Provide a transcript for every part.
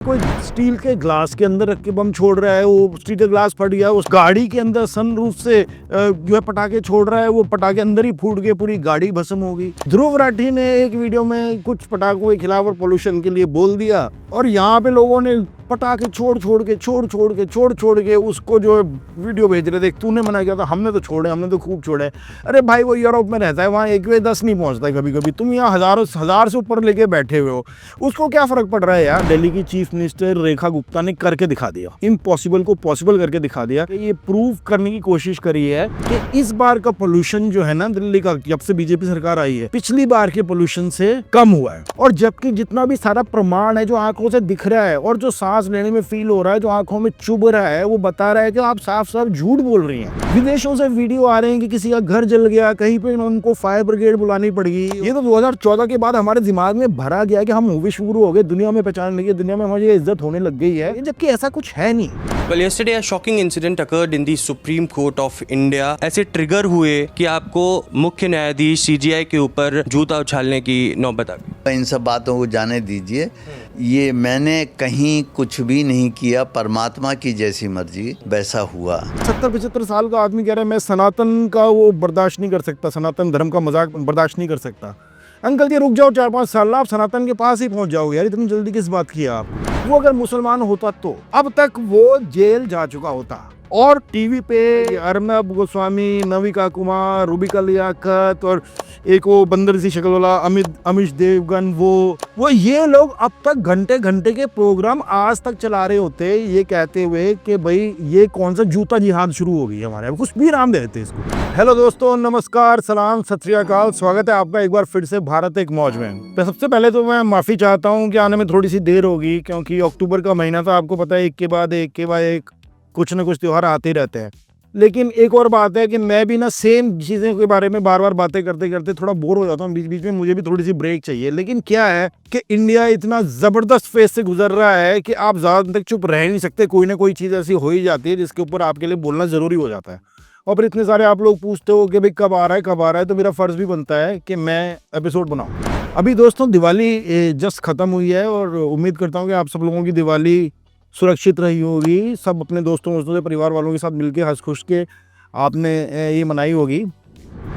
कोई स्टील के ग्लास के अंदर रख के बम छोड़ रहा है, वो स्टील का ग्लास फट गया, उस गाड़ी के अंदर सनरूफ से जो है पटाखे छोड़ रहा है, वो पटाखे अंदर ही फूट के पूरी गाड़ी भस्म हो गई। ध्रुव राठी ने एक वीडियो में कुछ पटाखों के खिलाफ और पोल्यूशन के लिए बोल दिया, और यहाँ पे लोगों ने पटाखे छोड़ के उसको जो है वीडियो भेज रहे थे, तूने मना किया था, हमने तो छोड़े, हमने तो खूब छोड़े। अरे भाई, वो यूरोप में रहता है, वहाँ 1-10 नहीं पहुँचता है कभी कभी, तुम यहाँ हजार से ऊपर लेके बैठे हुए हो, उसको क्या फर्क पड़ रहा है यार। दिल्ली की चीफ मिनिस्टर रेखा गुप्ता ने करके दिखा दिया, इम्पॉसिबल को पॉसिबल करके दिखा दिया। ये प्रूव करने की कोशिश करी है कि इस बार का पोल्यूशन जो है ना दिल्ली का, जब से बीजेपी सरकार आई है, पिछली बार के पोल्यूशन से कम हुआ है। और जबकि जितना भी सारा प्रमाण है जो आंखों से दिख रहा है और जो सांस लेने में फील हो रहा है, जो आंखों में चुभ रहा है, वो बता रहा है कि आप साफ साफ झूठ बोल रही हैं। विदेशों से वीडियो आ रहे हैं कि किसी का घर जल गया, कहीं पे उनको फायर ब्रिगेड बुलानी पड़ेगी। ये तो 2014 के बाद हमारे दिमाग में भरा गया कि हम मूवी शुरू हो गए, दुनिया में पहचान लगी, दुनिया में हमारी इज्जत होने लग गई है, जबकि ऐसा कुछ है नहीं। Well, yesterday a shocking incident occurred in the Supreme Court of India. ऐसे ट्रिगर हुए कि आपको मुख्य न्यायाधीश CJI के ऊपर जूता उछालने की नौबत आ गई। इन सब बातों को जाने दीजिए, ये मैंने कहीं कुछ भी नहीं किया, परमात्मा की जैसी मर्जी वैसा हुआ। 70-75 साल का आदमी कह रहा है मैं सनातन का वो बर्दाश्त नहीं कर सकता, सनातन धर्म का मजाक बर्दाश्त नहीं कर सकता। अंकल जी रुक जाओ 4-5 साल, आप सनातन के पास ही पहुंच जाओगे यार, इतनी जल्दी किस बात की आप। वो अगर मुसलमान होता तो अब तक वो जेल जा चुका होता। और टीवी पे अर्नब गोस्वामी, नविका कुमार, रूबिका लियाकत और एक वो बंदर सी शक्ल वाला अमिश देवगन, वो ये लोग अब तक घंटे घंटे के प्रोग्राम आज तक चला रहे होते, ये कहते हुए कि भाई ये कौन सा जूता जिहाद शुरू हो गई हमारे, कुछ भी नाम देते इसको। हेलो दोस्तों, नमस्कार, सलाम, सत श्री अकाल, स्वागत है आपका एक बार फिर से भारत एक मौज में। तो सबसे पहले तो मैं माफ़ी चाहता हूँ कि आने में थोड़ी सी देर होगी, क्योंकि अक्टूबर का महीना था, आपको पता है, एक के बाद एक कुछ न कुछ त्यौहार आते रहते हैं। लेकिन एक और बात है कि मैं भी ना सेम चीज़ों के बारे में बार बार बातें करते करते थोड़ा बोर हो जाता हूँ, बीच बीच में मुझे भी थोड़ी सी ब्रेक चाहिए। लेकिन क्या है कि इंडिया इतना ज़बरदस्त फेज से गुजर रहा है कि आप ज़्यादा तक चुप रह नहीं सकते, कोई ना कोई चीज़ ऐसी हो ही जाती है जिसके ऊपर आपके लिए बोलना ज़रूरी हो जाता है। और फिर इतने सारे आप लोग पूछते हो कि भाई कब आ रहा है, तो मेरा फ़र्ज़ भी बनता है कि मैं एपिसोड बनाऊँ। अभी दोस्तों दिवाली जस्ट ख़त्म हुई है, और उम्मीद करता हूँ कि आप सब लोगों की दिवाली सुरक्षित रही होगी, सब अपने दोस्तों से, परिवार वालों के साथ मिलके हंस खुश के आपने ये मनाई होगी।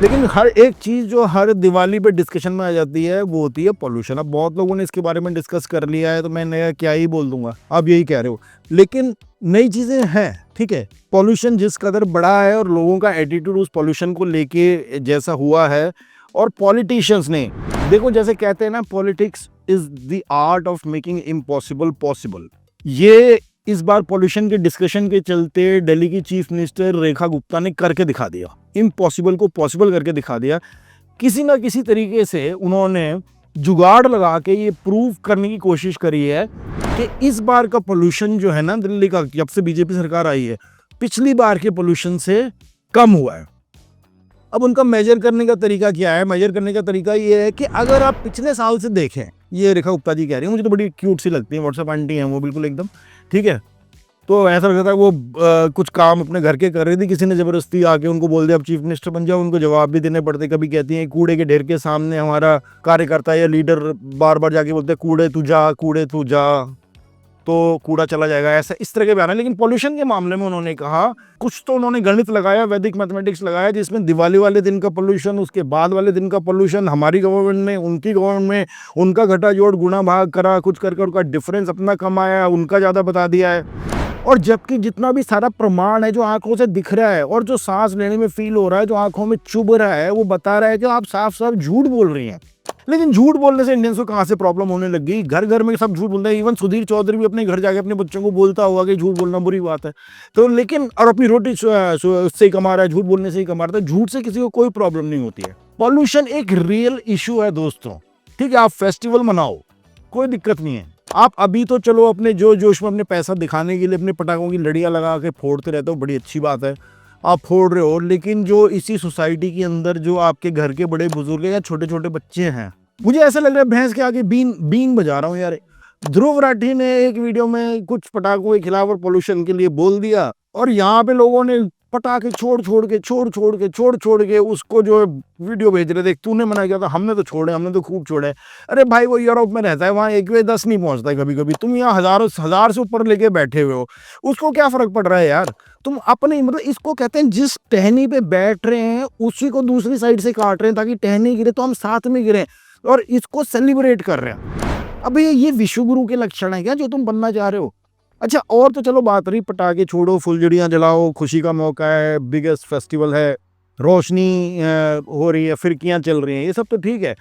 लेकिन हर एक चीज़ जो हर दिवाली पे डिस्कशन में आ जाती है वो होती है पोल्यूशन। अब बहुत लोगों ने इसके बारे में डिस्कस कर लिया है, तो मैं नया क्या ही बोल दूंगा, आप यही कह रहे हो। लेकिन नई चीज़ें हैं, ठीक है। पोल्यूशन जिस कदर बड़ा है और लोगों का एटीट्यूड उस पोल्यूशन को लेके जैसा हुआ है, और पॉलिटिशियंस ने, देखो जैसे कहते हैं ना, politics is the art of making impossible possible. ये इस बार पोल्यूशन के डिस्कशन के चलते दिल्ली की चीफ मिनिस्टर रेखा गुप्ता ने करके दिखा दिया, इम्पॉसिबल को पॉसिबल करके दिखा दिया। किसी ना किसी तरीके से उन्होंने जुगाड़ लगा के ये प्रूव करने की कोशिश करी है कि इस बार का पोल्यूशन जो है ना दिल्ली का, जब से बीजेपी सरकार आई है, पिछली बार के पोल्यूशन से कम हुआ है। अब उनका मेजर करने का तरीका क्या है? मेजर करने का तरीका ये है कि अगर आप पिछले साल से देखें, ये रेखा गुप्ता जी कह रही हैं, मुझे तो बड़ी क्यूट सी लगती है, व्हाट्सएप आंटी हैं वो, बिल्कुल एकदम ठीक है। तो ऐसा लगता है वो कुछ काम अपने घर के कर रही थी, किसी ने ज़बरदस्ती आके उनको बोल दिया अब चीफ मिनिस्टर बन जाओ, उनको जवाब भी देने पड़ते। कभी कहती हैं कूड़े के ढेर के सामने हमारा कार्यकर्ता या लीडर बार बार जाके बोलते कूड़े तू जा, तो कूड़ा चला जाएगा, ऐसा इस तरह के बयान है। लेकिन पॉल्यूशन के मामले में उन्होंने कहा, कुछ तो उन्होंने गणित लगाया, वैदिक मैथमेटिक्स लगाया, जिसमें दिवाली वाले दिन का पोल्यूशन, उसके बाद वाले दिन का पोल्यूशन, हमारी गवर्नमेंट में, उनकी गवर्नमेंट में, उनका घटा जोड़ गुणा भाग करा, कुछ करके उनका डिफरेंस अपना कम आया, उनका ज़्यादा बता दिया है। और जबकि जितना भी सारा प्रमाण है जो आंखों से दिख रहा है और जो सांस लेने में फील हो रहा है, जो आंखों में चुभ रहा है, वो बता रहा है कि आप साफ साफ झूठ बोल रही हैं। लेकिन झूठ बोलने से इंडियंस को कहाँ से प्रॉब्लम होने लग गई? घर घर में सब झूठ बोलते हैं। इवन सुधीर चौधरी भी अपने घर जाके अपने बच्चों को बोलता होगा कि झूठ बोलना बुरी बात है, तो लेकिन और अपनी रोटी उससे ही कमा रहा है, झूठ बोलने से ही कमा रहा है। झूठ से किसी को कोई प्रॉब्लम नहीं होती है। पॉल्यूशन एक रियल इशू है दोस्तों, ठीक है। आप फेस्टिवल मनाओ, कोई दिक्कत नहीं है। आप अभी तो चलो अपने जोश में अपने पैसा दिखाने के लिए अपने पटाखों की लड़ियाँ लगा के फोड़ते रहते हो, बड़ी अच्छी बात है, आप फोड़ रहे हो। लेकिन जो इसी सोसाइटी के अंदर जो आपके घर के बड़े बुजुर्ग या छोटे छोटे बच्चे हैं, मुझे ऐसा लग रहा है भैंस के आगे बीन बजा रहा हूँ यार। ध्रुव राठी ने एक वीडियो में कुछ पटाखों के खिलाफ और पोल्यूशन के लिए बोल दिया, और यहाँ पे लोगों ने पटाखे छोड़ के उसको जो वीडियो भेज रहे थे, तूने मना किया था, हमने तो छोड़े, हमने तो खूब छोड़े। अरे भाई वो यूरोप में रहता है, वहाँ 1-10 नहीं पहुँचता है कभी कभी, तुम यहाँ हजार से ऊपर लेके बैठे हुए हो, उसको क्या फर्क पड़ रहा है यार। तुम अपने मतलब इसको कहते हैं जिस टहनी पे बैठ रहे हैं उसी को दूसरी साइड से काट रहे हैं ताकि टहनी गिरे तो हम साथ में गिरे, और इसको सेलिब्रेट कर रहे हैं। अब ये विश्वगुरु के लक्षण है क्या जो तुम बनना चाह रहे हो? अच्छा, और तो चलो बात रही, पटाखे छोड़ो, फुलझड़ियाँ जलाओ, खुशी का मौका है, बिगेस्ट फेस्टिवल है, रोशनी हो रही है, फिरकियाँ चल रही हैं, ये सब तो ठीक है,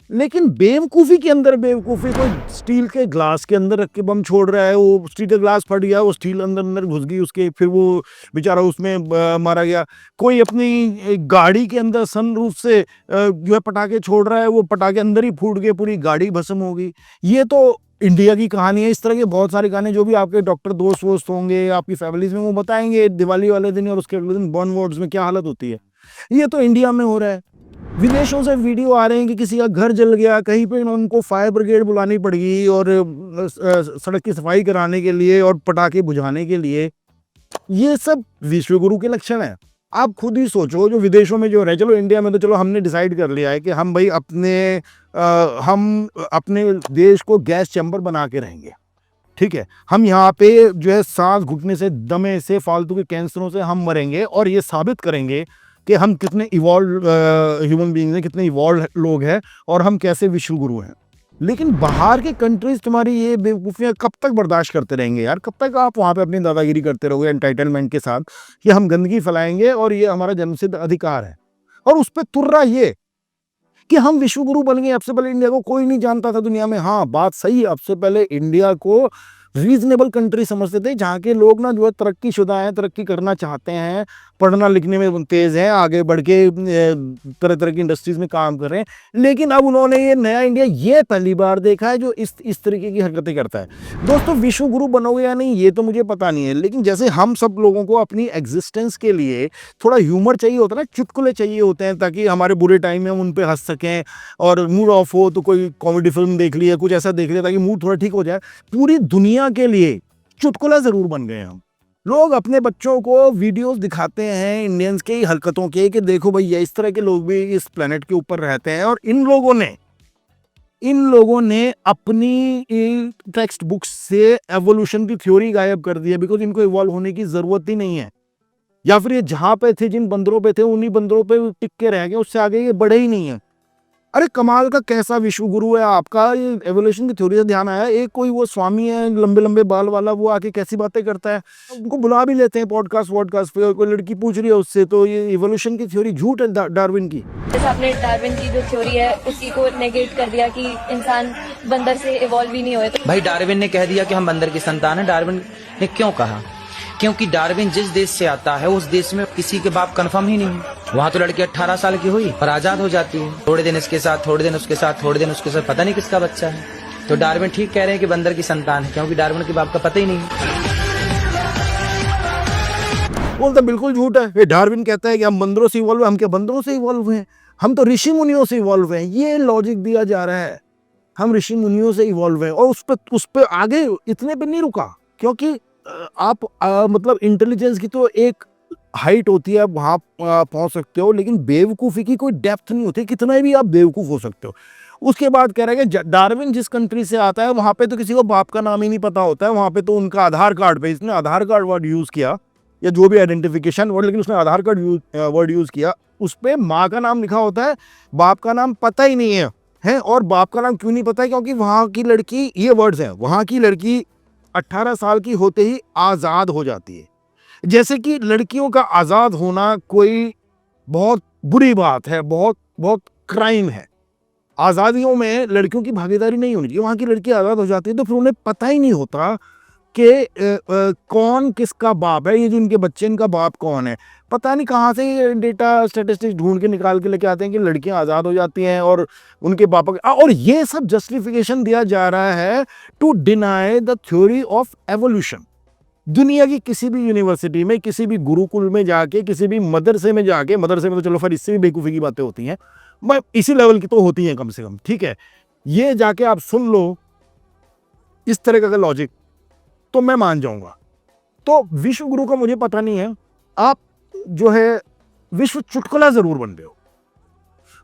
लेकिन बेवकूफ़ी के अंदर बेवकूफ़ी। कोई स्टील के ग्लास के अंदर रख के बम छोड़ रहा है, वो स्टील का ग्लास फट गया, वो स्टील अंदर घुस गई उसके, फिर वो बेचारा उसमें मारा गया। कोई अपनी गाड़ी के अंदर सनरूफ से जो है पटाखे छोड़ रहा है, वो पटाखे अंदर ही फूट गए, पूरी गाड़ी भस्म हो गई। ये तो इंडिया की कहानी है। इस तरह के बहुत सारे गाने जो भी आपके डॉक्टर दोस्त वोस्त होंगे आपकी फैमिलीज में, वो बताएंगे दिवाली वाले दिन और उसके अगले दिन बॉर्न वार्ड्स में क्या हालत होती है। ये तो इंडिया में हो रहा है। विदेशों से वीडियो आ रहे हैं कि किसी का घर जल गया, कहीं पे उनको फायर ब्रिगेड बुलानी पड़ेगी और सड़क की सफाई कराने के लिए और पटाखे बुझाने के लिए। ये सब विश्वगुरु के लक्षण है। आप खुद ही सोचो, जो विदेशों में जो रहे, चलो इंडिया में तो चलो हमने डिसाइड कर लिया है कि हम भाई हम अपने देश को गैस चैम्बर बना के रहेंगे, ठीक है। हम यहाँ पे जो है सांस घुटने से, दमे से, फालतू के कैंसरों से हम मरेंगे और ये साबित करेंगे कि हम कितने इवॉल्व ह्यूमन बीइंग्स हैं, कितने इवॉल्व लोग हैं और हम कैसे विश्वगुरु हैं। लेकिन बाहर के कंट्रीज तुम्हारी ये बेवकूफ़ियाँ कब तक बर्दाश्त करते रहेंगे यार? कब तक आप वहाँ पे अपनी दादागिरी करते रहोगे एंटाइटलमेंट के साथ कि हम गंदगी फैलाएंगे और ये हमारा जन्मसिद्ध अधिकार है। और उस पर तुर्रा ये कि हम विश्वगुरु बन गए। अब से पहले इंडिया को कोई नहीं जानता था दुनिया में। हाँ, बात सही है, अब से पहले इंडिया को रीजनेबल कंट्री समझते थे, जहाँ के लोग ना जो है तरक्की शुदा हैं, तरक्की करना चाहते हैं, पढ़ना लिखने में तेज हैं, आगे बढ़ के तरह तरह की इंडस्ट्रीज में काम कर रहे हैं। लेकिन अब उन्होंने ये नया इंडिया ये पहली बार देखा है जो इस तरीके की हरकतें करता है। दोस्तों, विश्वगुरु बनोगे या नहीं ये तो मुझे पता नहीं है, लेकिन जैसे हम सब लोगों को अपनी एग्जिस्टेंस के लिए थोड़ा ह्यूमर चाहिए होता है ना, चुटकुले चाहिए होते हैं ताकि हमारे बुरे टाइम में हम उन पर हंस सकें, और मूड ऑफ हो तो कोई कॉमेडी फिल्म देख लिया, कुछ ऐसा देख लिया ताकि मूड थोड़ा ठीक हो जाए। पूरी दुनिया के लिए चुटकुला जरूर बन गए हम लोग। अपने बच्चों को वीडियोस दिखाते हैं इंडियंस के हरकतों के कि देखो भैया इस तरह के लोग भी इस प्लेनेट के ऊपर रहते हैं, और इन लोगों ने अपनी टेक्स्ट बुक्स से एवोल्यूशन की थ्योरी गायब कर दी है, बिकॉज इनको इवॉल्व होने की जरूरत ही नहीं है। या फिर ये जहां पे थे, जिन बंदरों पे थे, उन्हीं बंदरों पे टिक के रह गए, उससे आगे ये बढ़े ही नहीं है। अरे कमाल का कैसा विश्वगुरु है आपका। ये एवोल्यूशन की थ्योरी से ध्यान आया, एक कोई वो स्वामी है लंबे लंबे बाल वाला, वो आके कैसी बातें करता है, उनको बुला भी लेते हैं पॉडकास्ट पे, कोई लड़की पूछ रही है उससे, तो ये एवोल्यूशन की थ्योरी झूठ है डार्विन की। जैसे आपने डार्विन की जो थ्योरी है उसी को नेगेट कर दिया कि इंसान बंदर से इवॉल्व ही नहीं हुए। तो भाई डार्विन ने कह दिया कि हम बंदर की संतान है। डार्विन ने क्यों कहा? क्योंकि डार्विन जिस देश से आता है उस देश में किसी के बाप कंफर्म ही नहीं। वहाँ तो लड़की 18 साल की हुई और आजाद हो जाती है, थोड़े दिन इसके साथ, थोड़े दिन उसके साथ, थोड़े दिन उसके साथ, पता नहीं किसका बच्चा है। तो डार्विन ठीक कह रहे हैं कि बंदर की संतान है, क्योंकि डार्विन के बाप का पता ही नहीं। बोलता बिल्कुल झूठ है। ये डार्विन कहता है कि हम बंदरों से इवॉल्व हैं, हम क्या बंदरों से इवॉल्व हुए हैं? हम तो ऋषि मुनियों से इवॉल्व हैं। ये लॉजिक दिया जा रहा है, हम ऋषि मुनियों से इवॉल्व हैं। और उस पे आगे इतने पे नहीं रुका, क्योंकि आप मतलब इंटेलिजेंस की तो एक हाइट होती है, वहाँ पहुँच सकते हो, लेकिन बेवकूफ़ी की कोई डेप्थ नहीं होती, कितना भी आप बेवकूफ़ हो सकते हो। उसके बाद कह रहा है कि डार्विन जिस कंट्री से आता है वहाँ पे तो किसी को बाप का नाम ही नहीं पता होता है। वहाँ पे तो उनका आधार कार्ड पे, इसने आधार कार्ड वर्ड यूज़ किया या जो भी आइडेंटिफिकेशन वर्ड, लेकिन उसने आधार कार्ड वर्ड यूज़ किया, उस पर माँ का नाम लिखा होता है, बाप का नाम पता ही नहीं है। और बाप का नाम क्यों नहीं पता है? क्योंकि वहाँ की लड़की, ये वर्ड्स हैं, वहाँ की लड़की 18 साल की होते ही आज़ाद हो जाती है। जैसे कि लड़कियों का आज़ाद होना कोई बहुत बुरी बात है, बहुत बहुत क्राइम है। आज़ादियों में लड़कियों की भागीदारी नहीं होनी चाहिए। वहाँ की लड़की आज़ाद हो जाती है तो फिर उन्हें पता ही नहीं होता कि कौन किसका बाप है, ये जो इनके बच्चे, इनका बाप कौन है। पता नहीं कहाँ से ये डेटा स्टैटिस्टिक्स ढूंढ के निकाल के लेके आते हैं कि लड़कियां आज़ाद हो जाती हैं और उनके बाप, और ये सब जस्टिफिकेशन दिया जा रहा है to deny the theory of evolution. दुनिया की किसी भी यूनिवर्सिटी में, किसी भी गुरुकुल में जाके, किसी भी मदरसे में जाके, मदरसे में तो चलो फिर इससे भी बेवकूफ़ी की बातें होती हैं, मैं इसी लेवल की तो होती हैं कम से कम, ठीक है, ये जाके आप सुन लो इस तरह का लॉजिक, तो मैं मान जाऊंगा। तो विश्व गुरु का मुझे पता नहीं है। आप जो है विश्व चुटकुला जरूर बन रहे हो।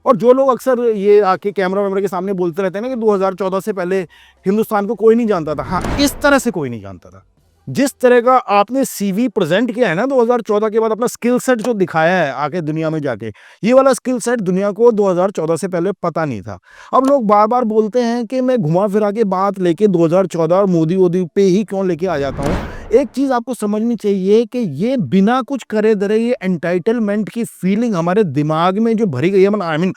और जो लोग अक्सर ये आके कैमरा के सामने बोलते रहते हैं ना कि 2014 से पहले हिंदुस्तान को कोई नहीं जानता था, हाँ इस तरह से कोई नहीं जानता था। जिस तरह का आपने सीवी प्रेजेंट किया है ना 2014 के बाद, अपना स्किल सेट जो दिखाया है आके दुनिया में जाके, ये वाला स्किल सेट दुनिया को 2014 से पहले पता नहीं था। अब लोग बार बार बोलते हैं कि मैं घुमा फिरा के बात लेके 2014 और मोदी वोदी पे ही क्यों लेके आ जाता हूँ। एक चीज आपको समझनी चाहिए कि ये बिना कुछ करे धरे ये एंटाइटलमेंट की फीलिंग हमारे दिमाग में जो भरी गई है, I mean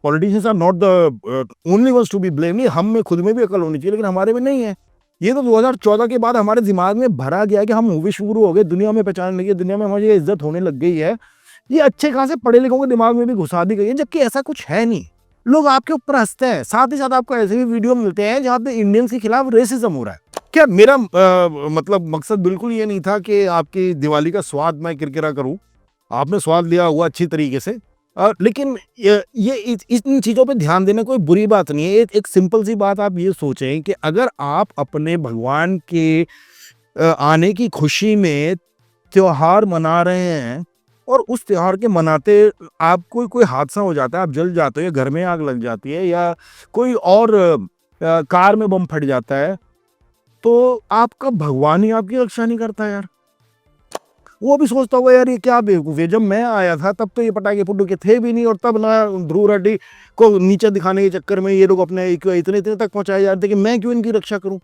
politicians are not the only ones to be blame, हम में खुद में भी अकल होनी चाहिए, लेकिन हमारे में नहीं है। ये तो 2014 के बाद हमारे दिमाग में भरा गया कि हम विश्व गुरु हो गए, दुनिया में पहचान लगी, दुनिया में हमारी इज्जत होने लग गई है। ये अच्छे खासे पढ़े लिखों के दिमाग में भी घुसा दी गई है, जबकि ऐसा कुछ है नहीं। लोग आपके ऊपर हंसते हैं, साथ ही साथ आपको ऐसे भी वीडियो मिलते हैं जहाँ पे इंडियंस के खिलाफ रेसिज्म हो रहा है। क्या मेरा मतलब मकसद बिल्कुल ये नहीं था कि आपकी दिवाली का स्वाद मैं किरकिरा करूं, आपने स्वाद लिया हुआ अच्छी तरीके से, लेकिन ये इन चीज़ों पे ध्यान देना कोई बुरी बात नहीं है। एक सिंपल सी बात आप ये सोचें कि अगर आप अपने भगवान के आने की खुशी में त्योहार मना रहे हैं और उस त्योहार के मनाते आपको कोई हादसा हो जाता है, आप जल जाते हो या घर में आग लग जाती है या कोई और कार में बम फट जाता है, तो आपका भगवान ही आपकी रक्षा नहीं करता यार। वो भी सोचता होगा यार ये क्या बेवकूफ़ है, जब मैं आया था तब तो ये पटाखे फुटाखे थे भी नहीं, और तब ना ध्रुव रेड्डी को नीचे दिखाने के चक्कर में ये लोग अपने इतने इतने तक पहुंचाए जा रहे थे कि मैं क्यों इनकी रक्षा करूं।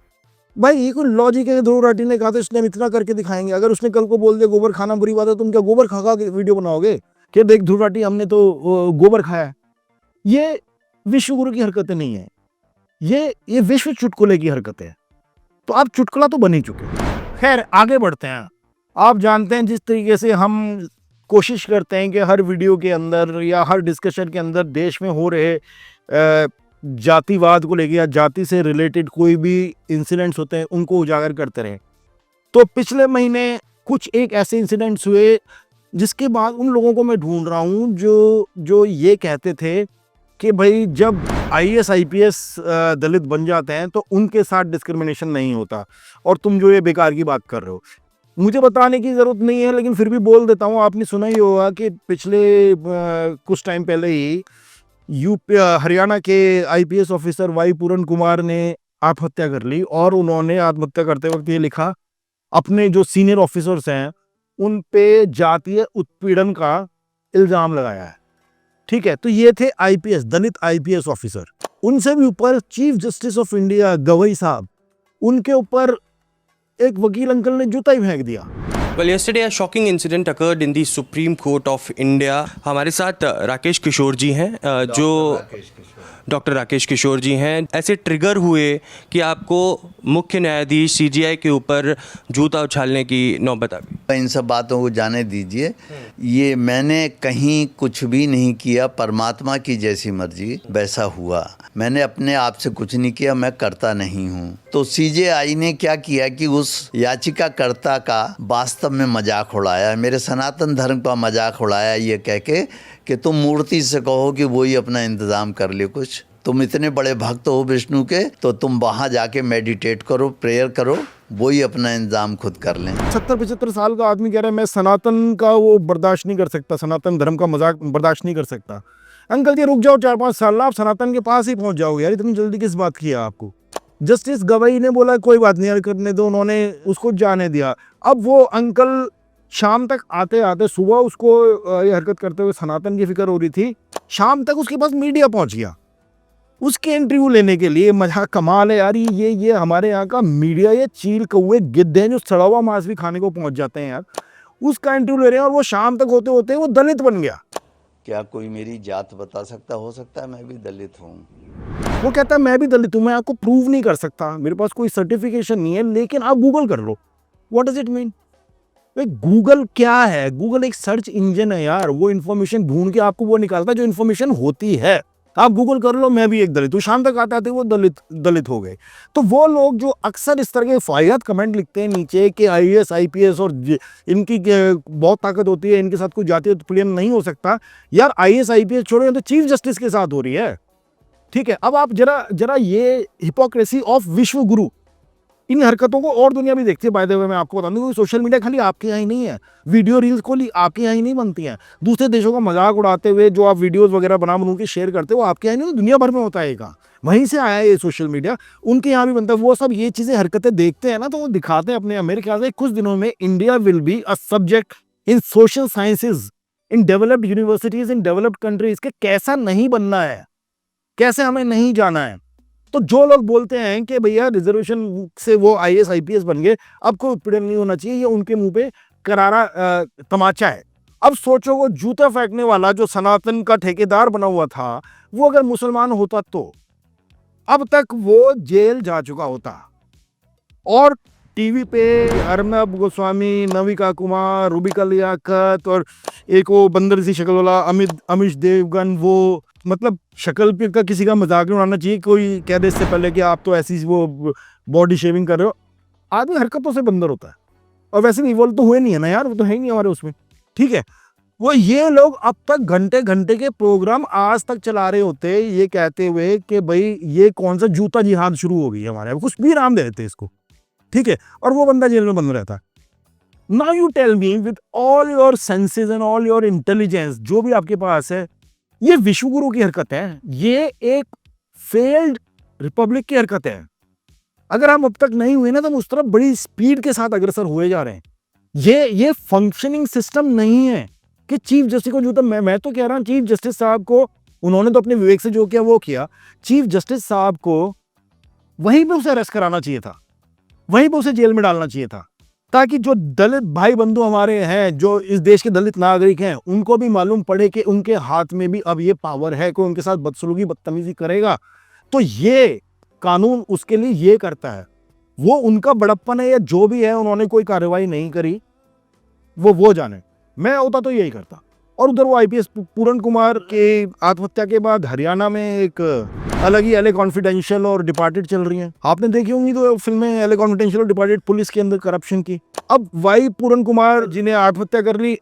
भाई ये कोई लॉजिक है? ध्रुव रेड्डी ने कहा था इसलिए हम इतना करके दिखाएंगे। अगर उसने कल को बोल दिया गोबर खाना बुरी बात है, तुम क्या गोबर खा के वीडियो बनाओगे कि देख ध्रुव रेड्डी हमने तो गोबर खाया? ये विश्व गुरु की हरकतें नहीं है, ये विश्व चुटकुले की हरकतें है। तो आप चुटकुला तो बन ही चुके। खैर आगे बढ़ते हैं। आप जानते हैं जिस तरीके से हम कोशिश करते हैं कि हर वीडियो के अंदर या हर डिस्कशन के अंदर देश में हो रहे जातिवाद को लेकर या जाति से रिलेटेड कोई भी इंसिडेंट्स होते हैं उनको उजागर करते रहे। तो पिछले महीने कुछ एक ऐसे इंसिडेंट्स हुए जिसके बाद उन लोगों को मैं ढूंढ रहा हूँ जो ये कहते थे कि भाई जब IAS IPS दलित बन जाते हैं तो उनके साथ डिस्क्रिमिनेशन नहीं होता, और तुम जो ये बेकार की बात कर रहे हो। मुझे बताने की ज़रूरत नहीं है लेकिन फिर भी बोल देता हूँ। आपने सुना ही होगा कि पिछले कुछ टाइम पहले ही हरियाणा के IPS ऑफिसर वाई पूरन कुमार ने आत्महत्या कर ली, और उन्होंने आत्महत्या करते वक्त ये लिखा अपने जो सीनियर ऑफिसर्स हैं उन पे जातीय उत्पीड़न का इल्ज़ाम लगाया है। ठीक है, तो ये थे IPS दलित IPS ऑफिसर। उनसे भी ऊपर chief justice of India Gavai साहब, उनके ऊपर एक वकील अंकल ने जूता ही फेंक दिया। Well, yesterday a shocking incident occurred in the Supreme Court of India. हमारे साथ राकेश किशोर जी हैं, जो डॉक्टर राकेश किशोर जी हैं। ऐसे ट्रिगर हुए कि आपको मुख्य न्यायाधीश CGI के ऊपर जूता उछालने की नौबत आ गई। इन सब बातों को जाने दीजिए, ये मैंने कहीं कुछ भी नहीं किया, परमात्मा की जैसी मर्जी वैसा हुआ। मैंने अपने आप से कुछ नहीं किया, मैं करता नहीं हूँ। तो CJI ने क्या किया कि उस याचिकाकर्ता का वास्तव में मजाक उड़ाया, मेरे सनातन धर्म का मजाक उड़ाया, ये कह के कि तुम मूर्ति से कहो कि वो ही अपना इंतज़ाम कर ले कुछ। तुम इतने बड़े भक्त हो विष्णु के, तो तुम वहाँ जाके मेडिटेट करो, प्रेयर करो, वो ही अपना इंतजाम खुद कर लें। 70-75 साल का आदमी कह रहा है मैं सनातन का वो बर्दाश्त नहीं कर सकता, सनातन धर्म का मजाक बर्दाश्त नहीं कर सकता। अंकल जी रुक जाओ 4-5 साल, आप सनातन के पास ही पहुंच जाओगे यार, इतनी जल्दी किस बात की है आपको? जस्टिस गवई ने बोला कोई बात नहीं यार करने दो, उन्होंने उसको जाने दिया। अब वो अंकल शाम तक आते आते, सुबह उसको ये हरकत करते हुए सनातन की फिक्र हो रही थी, शाम तक उसके पास मीडिया पहुंच गया उसके इंटरव्यू लेने के लिए। मजा कमाल है यार, ये हमारे यहाँ का मीडिया, ये चील कौए गिद्ध हैं जो सड़ा हुआ मांस भी खाने को पहुंच जाते हैं यार, उसका इंटरव्यू ले रहे हैं। और वो शाम तक होते होते वो दलित बन गया। क्या कोई मेरी जात बता सकता? हो सकता है मैं भी दलित हूँ। वो कहता है मैं भी दलित हूँ, मैं आपको प्रूव नहीं कर सकता, मेरे पास कोई सर्टिफिकेशन नहीं है, लेकिन आप गूगल कर लो। What does it mean? Google क्या है? गूगल एक सर्च इंजन है यार, वो इन्फॉर्मेशन ढूंढ के आपको वो निकालता है जो इन्फॉर्मेशन होती है। आप गूगल कर लो, मैं भी एक दलित हूँ, शाम तक आते आते वो दलित हो गए। तो वो लोग जो अक्सर इस तरह के फायद कमेंट लिखते हैं नीचे कि IAS IPS और इनकी बहुत ताकत होती है, इनके साथ कोई जातीय उत्पीड़न नहीं हो सकता। यार IAS IPS छोड़ो, तो चीफ जस्टिस के साथ हो रही है। ठीक है, अब आप जरा ये हिपोक्रेसी ऑफ विश्व गुरु, इन हरकतों को और दुनिया भी देखती है। बाय द वे मैं आपको बता दूं कि सोशल मीडिया खाली आपके यहाँ ही नहीं है, वीडियो रील्स को आपके यहाँ ही नहीं बनती हैं। दूसरे देशों का मजाक उड़ाते हुए जो आप वीडियोस वगैरह बना के शेयर करते हो, आपके यहाँ नहीं, दुनिया भर में होता है। का वहीं से आया है ये सोशल मीडिया, उनके यहाँ भी बनता है। वो सब ये चीजें हरकतें देखते हैं ना, तो वो दिखाते हैं अपने। मेरे ख्याल से कुछ दिनों में India will be a subject in social sciences in developed universities in developed countries के कैसा नहीं बनना है, कैसे हमें नहीं जाना है। तो जो लोग बोलते हैं कि भैया रिजर्वेशन से वो IAS IPS बन गए, अब कोई उत्पीड़न नहीं होना चाहिए, ये उनके मुंह पे करारा तमाचा है। अब सोचो वो जूता फेंकने वाला जो सनातन का ठेकेदार बना हुआ था, वो अगर मुसलमान होता तो अब तक वो जेल जा चुका होता। और टीवी पे अर्नब गोस्वामी, नविका कुमार, रूबिका लियाकत और एक वो बंदर सी शक्ल वाला अमिश देवगन, वो मतलब शक्ल पे का किसी का मजाक नहीं उड़ाना चाहिए। कोई कह दे इससे पहले कि आप तो ऐसी वो बॉडी शेविंग कर रहे हो। आदमी हरकतों से बंदर होता है, और वैसे भी इवॉल्व तो हुए नहीं है ना यार, वो तो है ही नहीं हमारे उसमें, ठीक है। वो ये लोग अब तक घंटे घंटे के प्रोग्राम आज तक चला रहे होते ये कहते हुए कि भाई ये कौन सा जूता जिहाद शुरू हो गई है हमारे, कुछ भी नाम दे देते इसको, ठीक है। और वो बंदा जेल में बंद रहता है। Now you tell me with all your senses and all your intelligence, जो भी आपके पास है, ये विश्वगुरु की हरकत है, ये एक फेल्ड रिपब्लिक की हरकत है। अगर हम अब तक नहीं हुए ना, तो हम उस तरफ बड़ी स्पीड के साथ अग्रसर हुए जा रहे हैं। ये फंक्शनिंग सिस्टम नहीं है कि चीफ जस्टिस को, जो तो मैं तो कह रहा हूं चीफ जस्टिस साहब को, उन्होंने तो अपने विवेक से जो किया वो किया। चीफ जस्टिस साहब को वहीं पे उसे अरेस्ट कराना चाहिए था, वहीं पे उसे जेल में डालना चाहिए था, ताकि जो दलित भाई बंधु हमारे हैं, जो इस देश के दलित नागरिक हैं, उनको भी मालूम पड़े कि उनके हाथ में भी अब ये पावर है, कोई उनके साथ बदसलूकी बदतमीजी करेगा तो ये कानून उसके लिए ये करता है। वो उनका बड़प्पन है या जो भी है, उन्होंने कोई कार्रवाई नहीं करी, वो जाने। मैं होता तो यही करता। और उधर वो IPS पूरन कुमार के आत्महत्या के बाद हरियाणा में एक अलग ही LA कॉन्फिडेंशियल और डिपार्टेड चल रही हैं। आपने देखी होंगी तो फिल्में LA कॉन्फिडेंशियल और डिपार्टेड, पुलिस के अंदर करप्शन की। अब वाई पूरन कुमार जिन्हें आत्महत्या कर ली,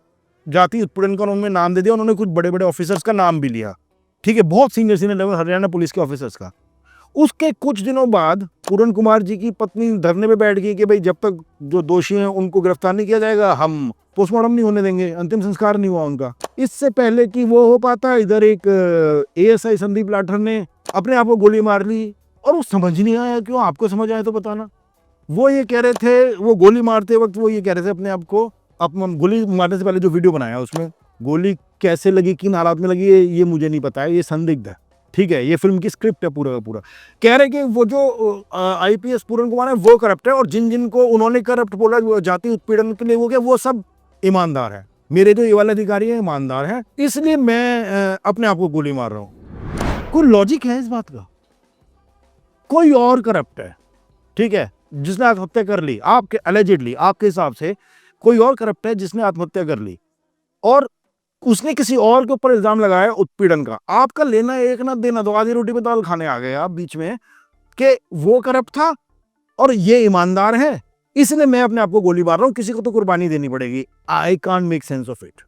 जाति उत्पीड़न का उन्होंने नाम दे दिया, उन्होंने कुछ बड़े बड़े ऑफिसर्स का नाम भी लिया, ठीक है, बहुत सीनियर लेवल हरियाणा पुलिस के ऑफिसर्स का। उसके कुछ दिनों बाद पूरन कुमार जी की पत्नी धरने पे बैठ गई कि भाई जब तक जो दोषी हैं उनको गिरफ्तार नहीं किया जाएगा, हम पोस्टमार्टम नहीं होने देंगे, अंतिम संस्कार नहीं हुआ उनका। इससे पहले कि वो हो पाता, इधर एक ASI संदीप लाठर ने अपने आप को गोली मार ली, और वो समझ नहीं आया क्यों। आपको समझ आया तो बताना। वो ये कह रहे थे, वो गोली मारते वक्त वो ये कह रहे थे अपने आप को, गोली मारने से पहले जो वीडियो बनाया उसमें गोली कैसे लगी, किन हालात में लगी, ये मुझे नहीं पता है, ये संदिग्ध है, ठीक है। ये फिल्म की स्क्रिप्ट है पूरा का पूरा। कह रहे कि वो जो IPS पूरन कुमार है वो करप्ट है, और जिनको उन्होंने करप्ट बोला जाति उत्पीड़न के लिए, वो क्या, वो सब ईमानदार है। मेरे जो ये वाले अधिकारी हैं ईमानदार हैं, इसलिए मैं अपने आप को गोली मार रहा हूं। कोई लॉजिक है इस बात का? कोई और करप्ट है, ठीक है, जिसने आत्महत्या कर ली, आपके एलिजिडली, आपके हिसाब से कोई और करप्ट है जिसने आत्महत्या कर ली, और उसने किसी और के ऊपर इल्जाम लगाया उत्पीड़न का। आपका लेना एक ना देना, तो आधी रोटी पे दाल खाने आ गए आप बीच में कि वो करप्ट था और ये ईमानदार है, इसलिए मैं अपने आप को गोली मार रहा हूं। किसी को तो कुर्बानी देनी पड़ेगी। I can't make sense of it.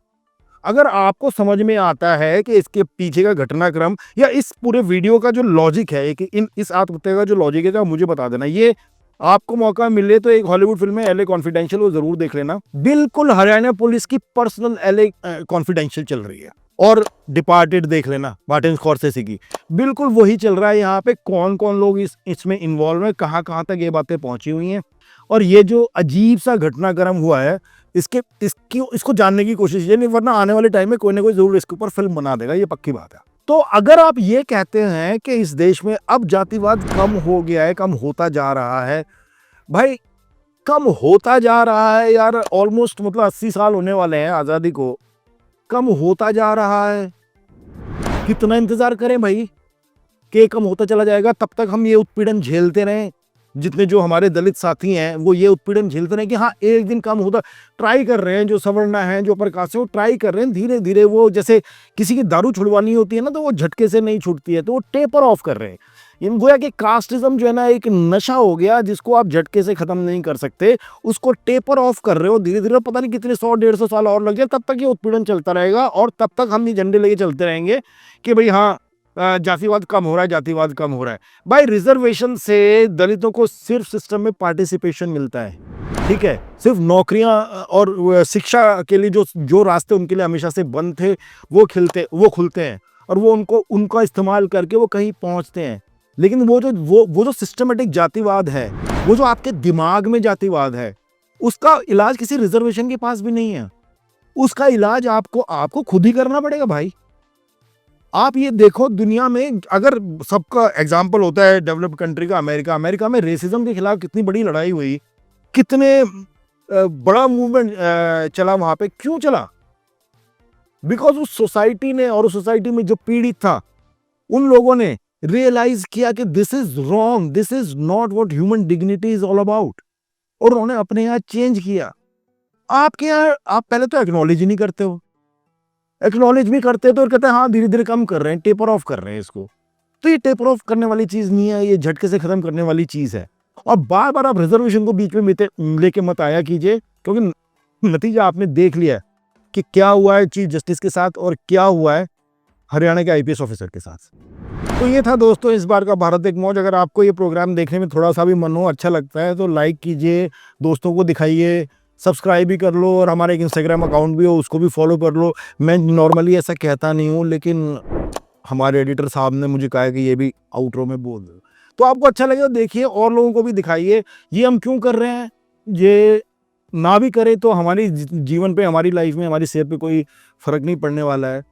अगर आपको समझ में आता है कि इसके पीछे का घटनाक्रम या इस पूरे वीडियो का जो लॉजिक है, कि इस आत्महत्या का जो लॉजिक है, तो मुझे बता देना। ये आपको मौका मिले तो एक हॉलीवुड फिल्म है LA कॉन्फिडेंशियल, वो जरूर देख लेना। बिल्कुल हरियाणा पुलिस की पर्सनल LA कॉन्फिडेंशियल चल रही है। और डिपार्टेड देख लेना, मार्टिन स्कॉर्सेसी की, बिल्कुल वही चल रहा है। यहाँ पे कौन कौन लोग इसमें इन्वॉल्व है, कहाँ कहाँ तक ये बातें पहुंची हुई हैं, और ये जो अजीब सा घटनाक्रम हुआ है, इसको जानने की कोशिश है, नहीं वरना आने वाले टाइम में कोई ना कोई जरूर इसके ऊपर फिल्म बना देगा, ये पक्की बात है। तो अगर आप ये कहते हैं कि इस देश में अब जातिवाद कम हो गया है, कम होता जा रहा है, भाई कम होता जा रहा है यार, ऑलमोस्ट मतलब 80 साल होने वाले हैं आज़ादी को, कम होता जा रहा है, कितना इंतजार करें भाई कि कम होता चला जाएगा? तब तक हम ये उत्पीड़न झेलते रहें, जितने जो हमारे दलित साथी हैं वो ये उत्पीड़न झेलते रहे कि हाँ एक दिन कम होता, ट्राई कर रहे हैं, जो सवर्ण हैं, जो प्रकाश है, वो ट्राई कर रहे हैं धीरे धीरे। वो जैसे किसी की दारू छुड़वानी होती है ना, तो वो झटके से नहीं छूटती है, तो वो टेपर ऑफ कर रहे हैं। इन गोया कि कास्टिज्म जो है ना एक नशा हो गया, जिसको आप झटके से खत्म नहीं कर सकते, उसको टेपर ऑफ कर रहे हो धीरे धीरे। पता नहीं कितने 100-150 साल और लग जाए, तब तक ये उत्पीड़न चलता रहेगा, और तब तक हम ये झंडे लेके चलते रहेंगे कि भाई हाँ जातिवाद कम हो रहा है, जातिवाद कम हो रहा है। भाई रिजर्वेशन से दलितों को सिर्फ सिस्टम में पार्टिसिपेशन मिलता है, ठीक है। सिर्फ नौकरियां और शिक्षा के लिए जो रास्ते उनके लिए हमेशा से बंद थे वो खुलते हैं और वो उनका इस्तेमाल करके वो कहीं पहुंचते हैं। लेकिन वो जो सिस्टमेटिक जातिवाद है, वो जो आपके दिमाग में जातिवाद है, उसका इलाज किसी रिजर्वेशन के पास भी नहीं है। उसका इलाज आपको खुद ही करना पड़ेगा भाई। आप ये देखो, दुनिया में अगर सबका एग्जाम्पल होता है डेवलप्ड कंट्री का, अमेरिका में रेसिज्म के खिलाफ कितनी बड़ी लड़ाई हुई, कितने बड़ा मूवमेंट चला वहां पे। क्यों चला? बिकॉज उस सोसाइटी ने और उस सोसाइटी में जो पीड़ित था उन लोगों ने रियलाइज किया कि this is wrong, this is not what human dignity is all about, और उन्होंने अपने यहाँ चेंज किया। आपके यहाँ आप पहले तो एक्नॉलेज ही नहीं करते हो, एक्नॉलेज भी करते तो और कहते हैं हाँ धीरे धीरे कम कर रहे हैं, टेपर ऑफ कर रहे हैं इसको। तो ये टेपर ऑफ करने वाली चीज नहीं है, ये झटके से खत्म करने वाली चीज है। और बार बार आप रिजर्वेशन को बीच में लेके मत आया कीजिए, क्योंकि नतीजा आपने देख लिया है कि क्या हुआ है चीफ जस्टिस के साथ और क्या हुआ है हरियाणा के आईपीएस ऑफिसर के साथ। तो ये था दोस्तों इस बार का भारत एक मौज। अगर आपको ये प्रोग्राम देखने में थोड़ा सा भी मन हो, अच्छा लगता है तो लाइक कीजिए, दोस्तों को दिखाइए, सब्सक्राइब भी कर लो, और हमारे एक इंस्टाग्राम अकाउंट भी हो उसको भी फॉलो कर लो। मैं नॉर्मली ऐसा कहता नहीं हूँ, लेकिन हमारे एडिटर साहब ने मुझे कहा कि ये भी आउटरो में बोल दो, तो आपको अच्छा लगेगा देखिए, और लोगों को भी दिखाइए। ये हम क्यों कर रहे हैं, ये ना भी करें तो हमारी जीवन पे, हमारी लाइफ में, हमारी सेहत पे कोई फर्क नहीं पड़ने वाला है,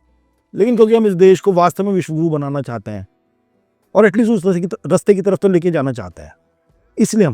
लेकिन क्योंकि हम इस देश को वास्तव में विश्वगुरु बनाना चाहते हैं और एटलीस्ट उस रास्ते की तरफ तो लेके जाना चाहते हैं, इसलिए हम